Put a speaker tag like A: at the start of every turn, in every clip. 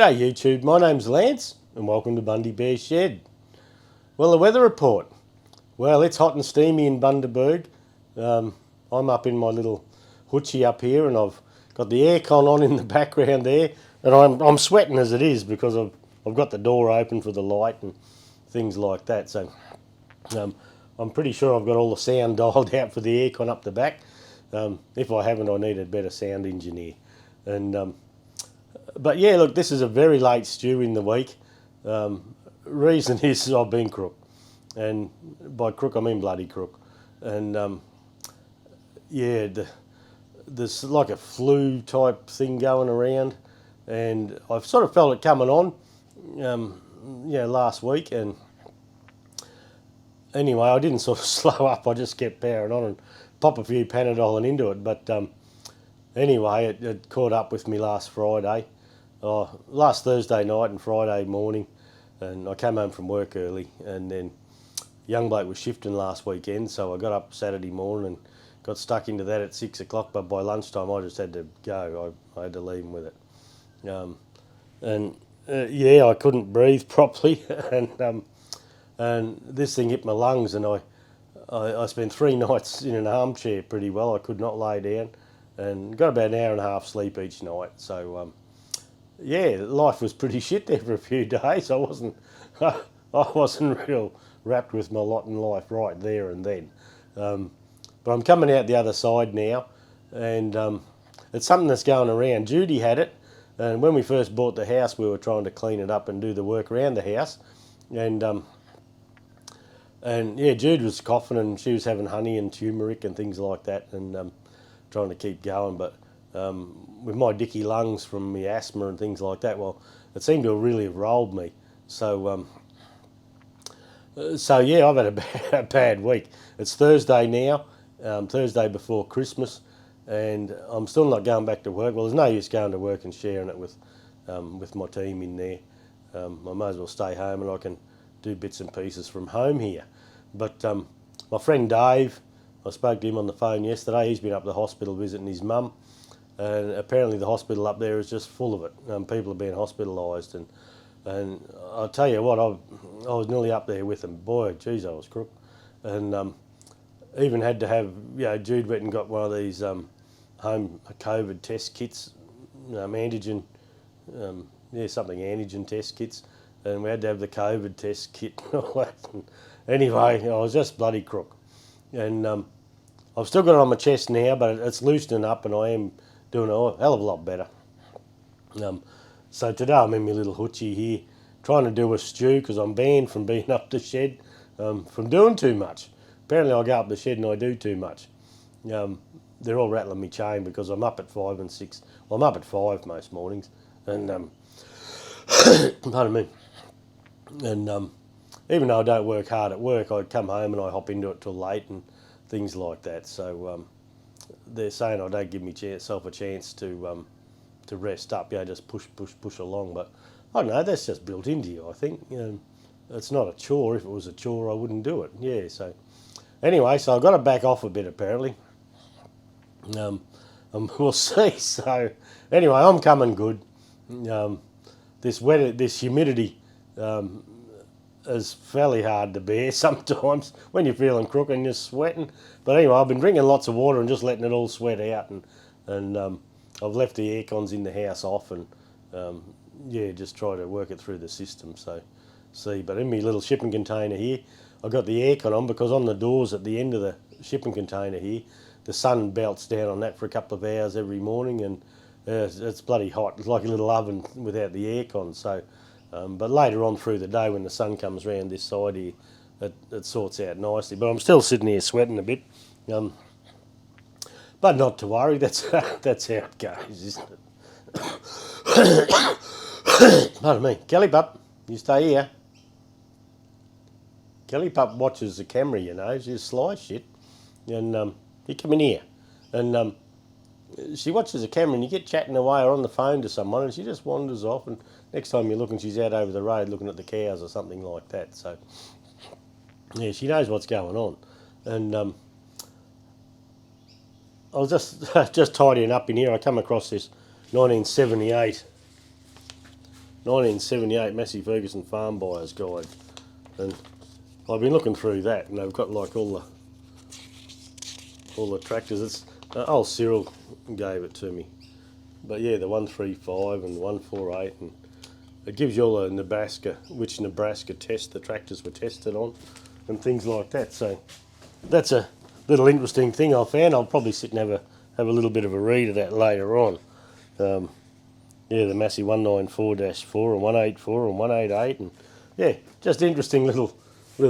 A: G'day YouTube, my name's Lance and welcome to Bundy Bear's Shed. Well, the weather report. Well, it's hot and steamy in Bundaberg. I'm up in my little hutchie up here and I've got the aircon on in the background there, and I'm sweating as it is because I've got the door open for the light and things like that. So I'm pretty sure I've got all the sound dialed out for the aircon up the back. If I haven't, I need a better sound engineer. But yeah, look, this is a very late stew in the week. Reason is I've been crook, and by crook I mean bloody crook. And yeah, there's like a flu type thing going around, and I've sort of felt it coming on, last week. And anyway, I didn't sort of slow up. I just kept powering on and pop a few Panadol and into it. But anyway, it caught up with me last Friday. Last Thursday night and Friday morning, and I came home from work early, and then young bloke was shifting last weekend, so I got up Saturday morning and got stuck into that at 6 o'clock, but by lunchtime I just had to go. I had to leave him with it. Yeah, I couldn't breathe properly, and this thing hit my lungs, and I spent 3 nights in an armchair pretty well. I could not lay down, and got about an hour and a half sleep each night. So yeah, life was pretty shit there for a few days. I wasn't real wrapped with my lot in life right there and then. But I'm coming out the other side now, and it's something that's going around. Judy had it, and when we first bought the house, we were trying to clean it up and do the work around the house, and yeah, Jude was coughing and she was having honey and turmeric and things like that, and trying to keep going. But with my dicky lungs from my asthma and things like that, well, it seemed to really have rolled me. So yeah, I've had a bad week. It's Thursday now, Thursday before Christmas, and I'm still not going back to work. Well, there's no use going to work and sharing it with my team in there. I may as well stay home and I can do bits and pieces from home here. But my friend Dave, I spoke to him on the phone yesterday. He's been up to the hospital visiting his mum, and apparently the hospital up there is just full of it. People are being hospitalised, and I'll tell you what, I was nearly up there with them. Boy, geez, I was crook. And even had to have, Jude went and got one of these home COVID test kits, antigen, something antigen test kits, and we had to have the COVID test kit and all that. And anyway, I was just bloody crook. And I've still got it on my chest now, but it's loosening up, and I am doing a hell of a lot better. So today I'm in my little hutchie here, trying to do a stew because I'm banned from being up the shed, from doing too much. Apparently I go up the shed and I do too much. They're all rattling me chain because I'm up at 5 and 6. Well, I'm up at 5 most mornings, and pardon me. And even though I don't work hard at work, I come home and I hop into it till late and things like that. So they're saying I don't give myself a chance to rest up, just push along. But I don't know, that's just built into you, I think. It's not a chore. If it was a chore, I wouldn't do it. Yeah, so anyway, so I've got to back off a bit apparently. And we'll see. So anyway, I'm coming good. This humidity is fairly hard to bear sometimes when you're feeling crook and you're sweating. But anyway, I've been drinking lots of water and just letting it all sweat out, and I've left the air cons in the house off, and just try to work it through the system. So see, but in my little shipping container here, I've got the aircon on because on the doors at the end of the shipping container here, the sun belts down on that for a couple of hours every morning, and it's bloody hot. It's like a little oven without the aircon. So but later on through the day when the sun comes round this side here, it sorts out nicely. But I'm still sitting here sweating a bit. But not to worry, that's how it goes, isn't it? Pardon me. Kelly Pup, you stay here. Kelly Pup watches the camera, she's sly shit. And you come in here. And she watches the camera, and you get chatting away or on the phone to someone, and she just wanders off, and next time you're looking, she's out over the road looking at the cows or something like that. So yeah, she knows what's going on. And I was just tidying up in here. I come across this 1978 1978 Massey Ferguson Farm Buyer's Guide, and I've been looking through that, and they've got like all the tractors. It's old Cyril gave it to me, but yeah, the 135 and 148, and it gives you all the Nebraska, which Nebraska test the tractors were tested on, and things like that. So that's a little interesting thing I found. I'll probably sit and have a little bit of a read of that later on. Yeah, the Massey 194-4 and 184 and 188, and yeah, just interesting little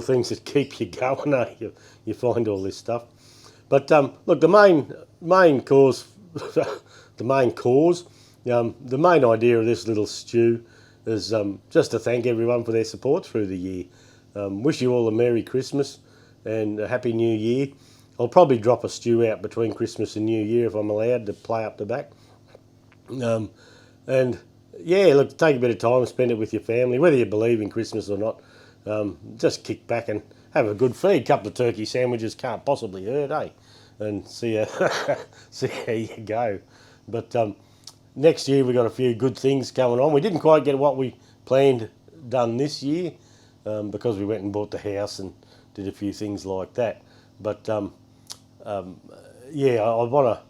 A: things that keep you going. You find all this stuff. But look, the main cause, the main idea of this little stew is just to thank everyone for their support through the year. Wish you all a Merry Christmas and a Happy New Year. I'll probably drop a stew out between Christmas and New Year if I'm allowed to play up the back. And yeah, look, take a bit of time, spend it with your family, whether you believe in Christmas or not. Just kick back and have a good feed. Couple of turkey sandwiches can't possibly hurt, eh? And see how you go. But next year we've got a few good things going on. We didn't quite get what we planned done this year because we went and bought the house and did a few things like that. But yeah, I want to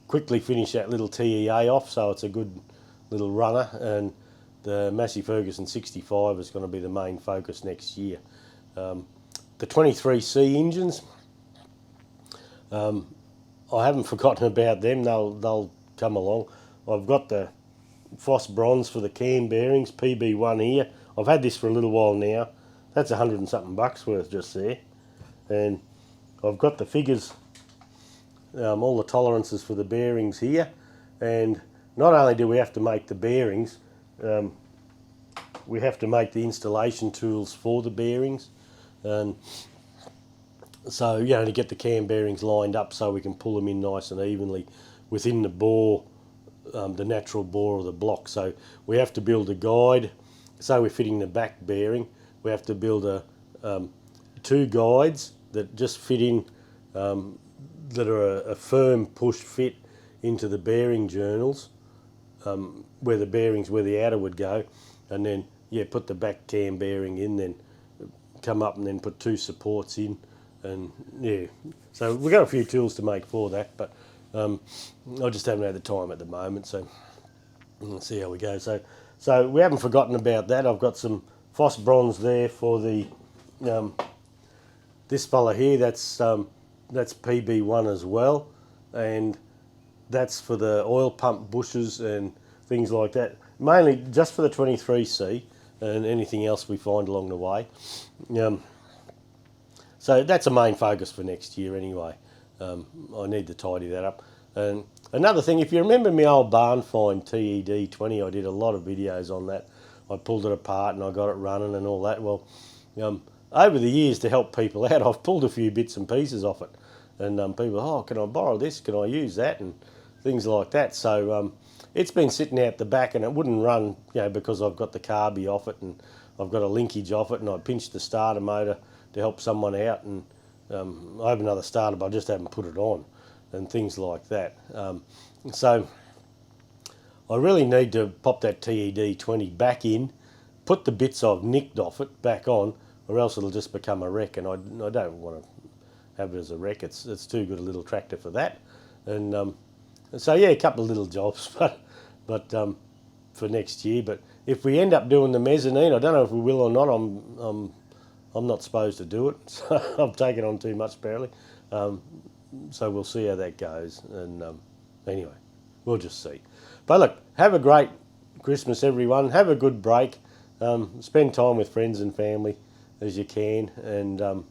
A: quickly finish that little TEA off, so it's a good little runner, and the Massey Ferguson 65 is going to be the main focus next year. The 23C engines, I haven't forgotten about them. They'll come along. I've got the Foss Bronze for the cam bearings, PB1 here. I've had this for a little while now. That's $100 and something worth just there. And I've got the figures, all the tolerances for the bearings here. And not only do we have to make the bearings, we have to make the installation tools for the bearings. And so, you know, to get the cam bearings lined up so we can pull them in nice and evenly within the bore, the natural bore of the block. So we have to build a guide. So we're fitting the back bearing. We have to build two guides that just fit in, that are a firm push fit into the bearing journals, where the outer would go, and then yeah, put the back cam bearing in, then come up and then put two supports in, and yeah. So we've got a few tools to make for that, but I just haven't had the time at the moment, so we'll see how we go. So we haven't forgotten about that. I've got some Foss Bronze there for the this fella here. That's PB1 as well, and that's for the oil pump bushes and things like that. Mainly just for the 23C and anything else we find along the way. So that's a main focus for next year anyway. I need to tidy that up. And another thing, if you remember my old barn find TED20, I did a lot of videos on that. I pulled it apart and I got it running and all that. Well, over the years, to help people out, I've pulled a few bits and pieces off it. And people, oh, can I borrow this? Can I use that? And things like that. So it's been sitting out the back, and it wouldn't run, you know, because I've got the carby off it and I've got a linkage off it, and I pinched the starter motor to help someone out, and I have another starter, but I just haven't put it on, and things like that. So I really need to pop that TED20 back in, put the bits I've nicked off it back on, or else it'll just become a wreck, and I don't want to have it as a wreck. It's too good a little tractor for that. And so yeah, a couple of little jobs, but for next year. But if we end up doing the mezzanine, I don't know if we will or not. I'm not supposed to do it, so I've taken on too much apparently. So we'll see how that goes. And anyway, we'll just see. But look, have a great Christmas, everyone. Have a good break. Spend time with friends and family as you can, and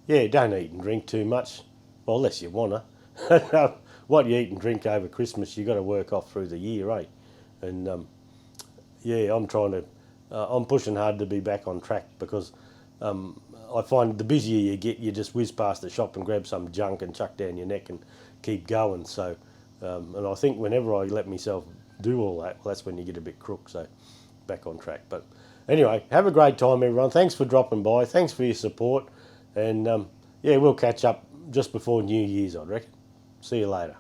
A: yeah, don't eat and drink too much. Well, unless you wanna. What you eat and drink over Christmas, you got to work off through the year, eh? And yeah, I'm pushing hard to be back on track, because I find the busier you get, you just whiz past the shop and grab some junk and chuck down your neck and keep going. So, and I think whenever I let myself do all that, well, that's when you get a bit crook. So, back on track. But anyway, have a great time, everyone. Thanks for dropping by. Thanks for your support. And yeah, we'll catch up just before New Year's, I reckon. See you later.